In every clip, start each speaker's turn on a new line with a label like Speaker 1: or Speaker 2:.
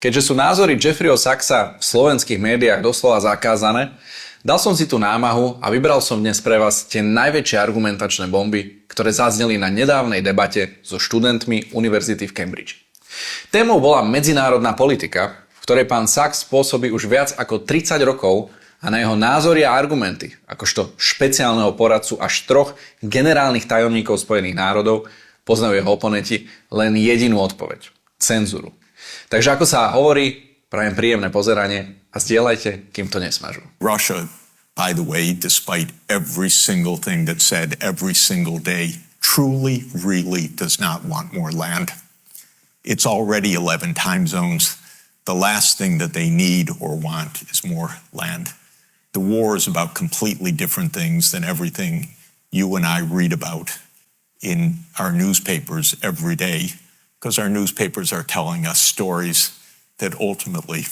Speaker 1: Keďže sú názory Jeffreyho Saxa v slovenských médiách doslova zakázané, dal som si tú námahu a vybral som dnes pre vás tie najväčšie argumentačné bomby, ktoré zazneli na nedávnej debate so študentmi Univerzity v Cambridge. Témou bola medzinárodná politika, v ktorej pán Sachs pôsobí už viac ako 30 rokov a na jeho názory a argumenty, akožto špeciálneho poradcu až 3 generálnych tajomníkov Spojených národov, poznajú jeho oponenti len jedinú odpoveď – cenzúru. Takže ako sa hovorí, prajem príjemné pozeranie a zdieľajte, kým to nesmažú.
Speaker 2: Russia, by the way, despite every single thing that's said every single day, truly, really does not want more land. It's already 11 time zones. The last thing that they need or want is more land. The war is about completely different things than everything you and I read about in our newspapers every day, because our newspapers are telling us stories that ultimately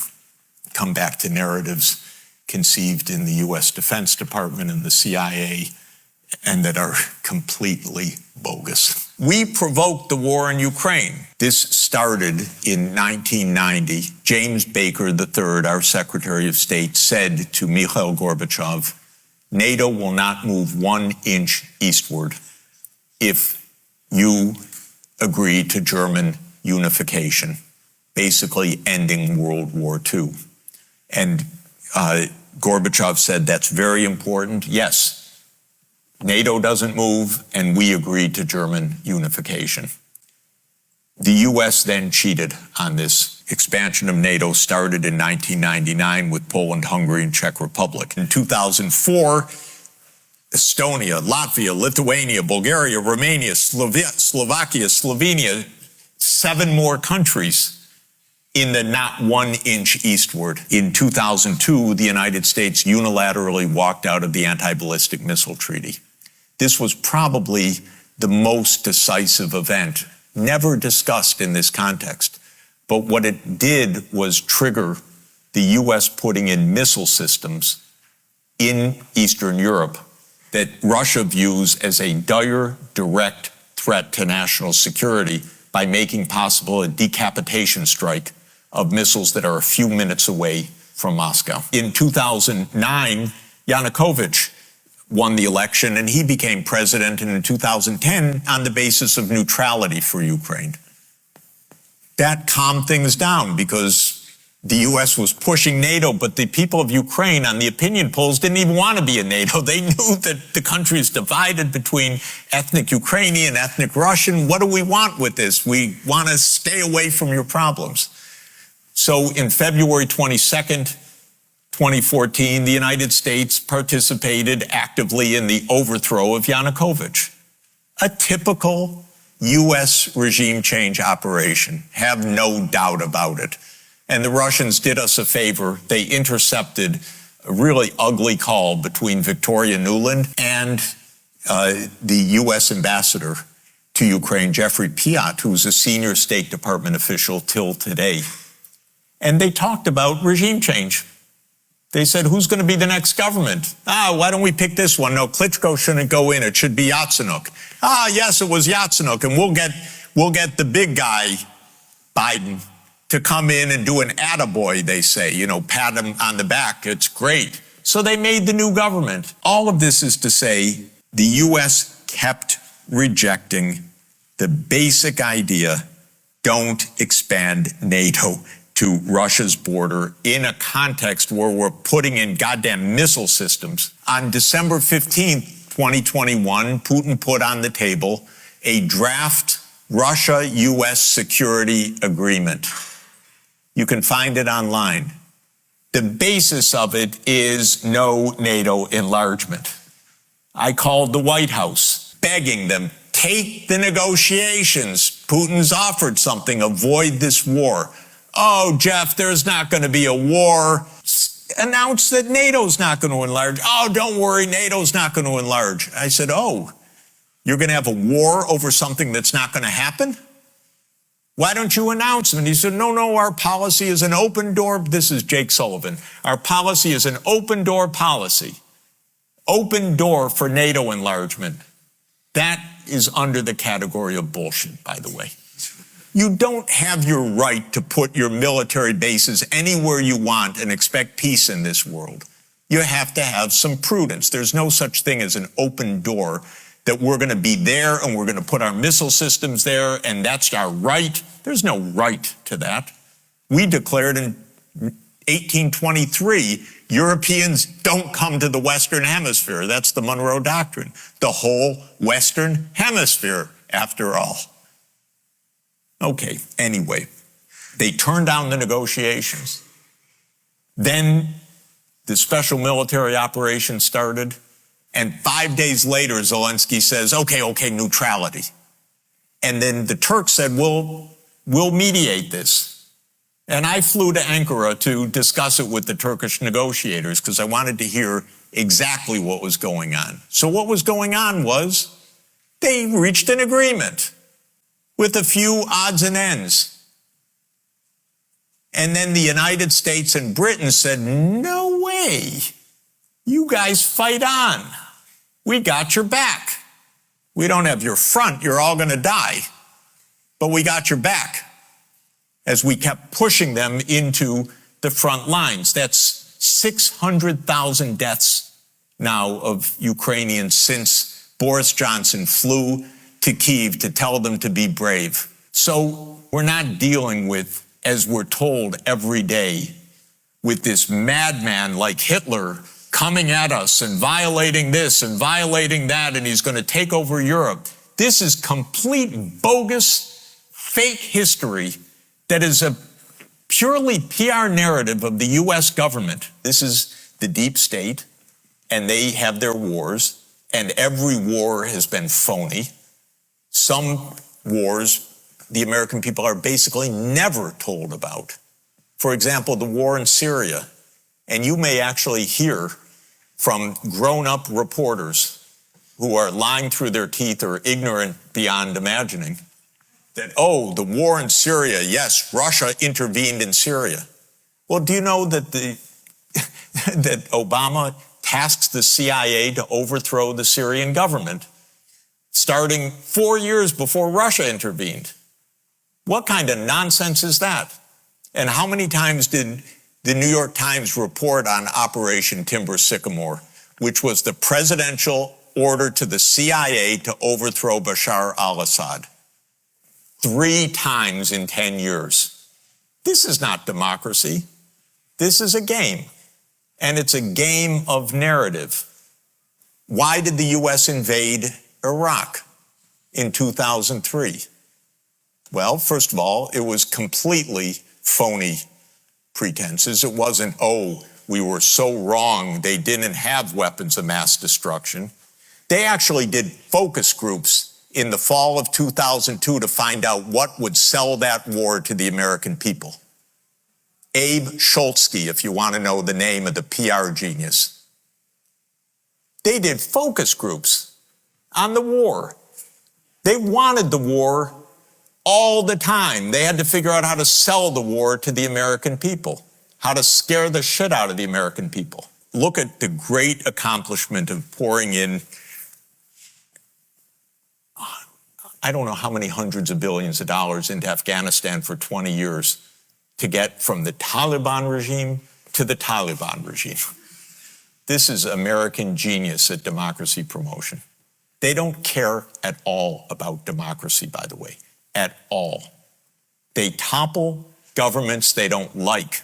Speaker 2: come back to narratives conceived in the U.S. Defense Department and the CIA, and that are completely bogus. We provoked the war in Ukraine. This started in 1990. James Baker III, our Secretary of State, said to Mikhail Gorbachev, NATO will not move 1 inch eastward if you agree to German unification, basically ending World War II. And Gorbachev said, that's very important. Yes, NATO doesn't move, and we agreed to German unification. The U.S. then cheated on this. Expansion of NATO started in 1999 with Poland, Hungary, and Czech Republic. In 2004, Estonia, Latvia, Lithuania, Bulgaria, Romania, Slovakia, Slovenia, 7 more countries in the not 1 inch eastward. In 2002, the United States unilaterally walked out of the Anti-Ballistic Missile Treaty. This was probably the most decisive event, never discussed in this context. But what it did was trigger the U.S. putting in missile systems in Eastern Europe that Russia views as a dire, direct threat to national security by making possible a decapitation strike of missiles that are a few minutes away from Moscow. In 2009, Yanukovych won the election and he became president, and in 2010 on the basis of neutrality for Ukraine. That calmed things down because the U.S. was pushing NATO, but the people of Ukraine on the opinion polls didn't even want to be in NATO. They knew that the country is divided between ethnic Ukrainian, ethnic Russian. What do we want with this? We want to stay away from your problems. So in February 22nd, 2014, the United States participated actively in the overthrow of Yanukovych. A typical U.S. regime change operation, have no doubt about it. And the Russians did us a favor. They intercepted a really ugly call between Victoria Nuland and the U.S. ambassador to Ukraine, Jeffrey Sachs, who's a senior State Department official till today. And they talked about regime change. They said, who's going to be the next government? Why don't we pick this one? No, Klitschko shouldn't go in. It should be Yatsenyuk. Yes, it was Yatsenyuk. And we'll get the big guy, Biden, to come in and do an attaboy, they say, pat him on the back. It's great. So they made the new government. All of this is to say the U.S. kept rejecting the basic idea, don't expand NATO to Russia's border in a context where we're putting in goddamn missile systems. On December 15th, 2021, Putin put on the table a draft Russia-U.S. security agreement. You can find it online. The basis of it is no NATO enlargement. I called the White House, begging them, take the negotiations. Putin's offered something, avoid this war. Oh, Jeff, there's not going to be a war. Announce that NATO's not going to enlarge. Oh, don't worry, NATO's not going to enlarge. I said, you're going to have a war over something that's not going to happen? Why don't you announce them? And he said, no, our policy is an open door. This is Jake Sullivan. Our policy is an open door policy. Open door for NATO enlargement. That is under the category of bullshit, by the way. You don't have your right to put your military bases anywhere you want and expect peace in this world. You have to have some prudence. There's no such thing as an open door that we're going to be there and we're going to put our missile systems there and that's our right. There's no right to that. We declared in 1823, Europeans don't come to the Western Hemisphere. That's the Monroe Doctrine. The whole Western Hemisphere, after all. Okay, anyway, they turned down the negotiations. Then the special military operation started, and 5 days later, Zelensky says, okay, neutrality. And then the Turks said, we'll mediate this. And I flew to Ankara to discuss it with the Turkish negotiators because I wanted to hear exactly what was going on. So what was going on was they reached an agreement with a few odds and ends. And then the United States and Britain said, no way, you guys fight on. We got your back. We don't have your front, you're all going to die. But we got your back as we kept pushing them into the front lines. That's 600,000 deaths now of Ukrainians since Boris Johnson flew to Kyiv to tell them to be brave. So we're not dealing with, as we're told every day, with this madman like Hitler coming at us and violating this and violating that, and he's going to take over Europe. This is complete bogus, fake history that is a purely PR narrative of the U.S. government. This is the deep state, and they have their wars, and every war has been phony. Some wars the American people are basically never told about. For example, the war in Syria. And you may actually hear from grown-up reporters who are lying through their teeth or ignorant beyond imagining that, oh, the war in Syria, yes, Russia intervened in Syria. Well, do you know that that Obama tasked the CIA to overthrow the Syrian government, starting 4 years before Russia intervened? What kind of nonsense is that? And how many times did the New York Times report on Operation Timber Sycamore, which was the presidential order to the CIA to overthrow Bashar al-Assad? 3 times in 10 years. This is not democracy. This is a game. And it's a game of narrative. Why did the U.S. invade Iraq in 2003? Well, first of all, it was completely phony pretenses. It wasn't, oh, we were so wrong, they didn't have weapons of mass destruction. They actually did focus groups in the fall of 2002 to find out what would sell that war to the American people. Abe Schultzke, if you want to know the name of the PR genius. They did focus groups on the war. They wanted the war all the time. They had to figure out how to sell the war to the American people, how to scare the shit out of the American people. Look at the great accomplishment of pouring in, I don't know how many hundreds of billions of dollars into Afghanistan for 20 years to get from the Taliban regime to the Taliban regime. This is American genius at democracy promotion. They don't care at all about democracy, by the way, at all. They topple governments they don't like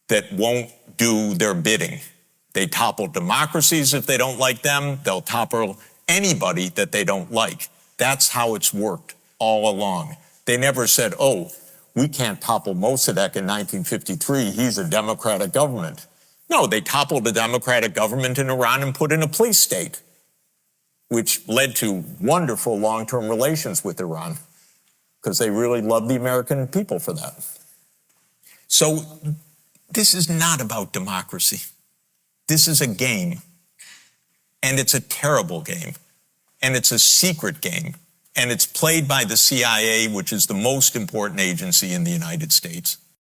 Speaker 2: that won't do their bidding. They topple democracies if they don't like them. They'll topple anybody that they don't like. That's how it's worked all along. They never said, oh, we can't topple Mossadegh in 1953. He's a democratic government. No, they toppled a democratic government in Iran and put in a police state, which led to wonderful long-term relations with Iran because they really love the American people for that. So this is not about democracy. This is a game, and it's a terrible game, and it's a secret game, and it's played by the CIA, which is the most important agency in the United States.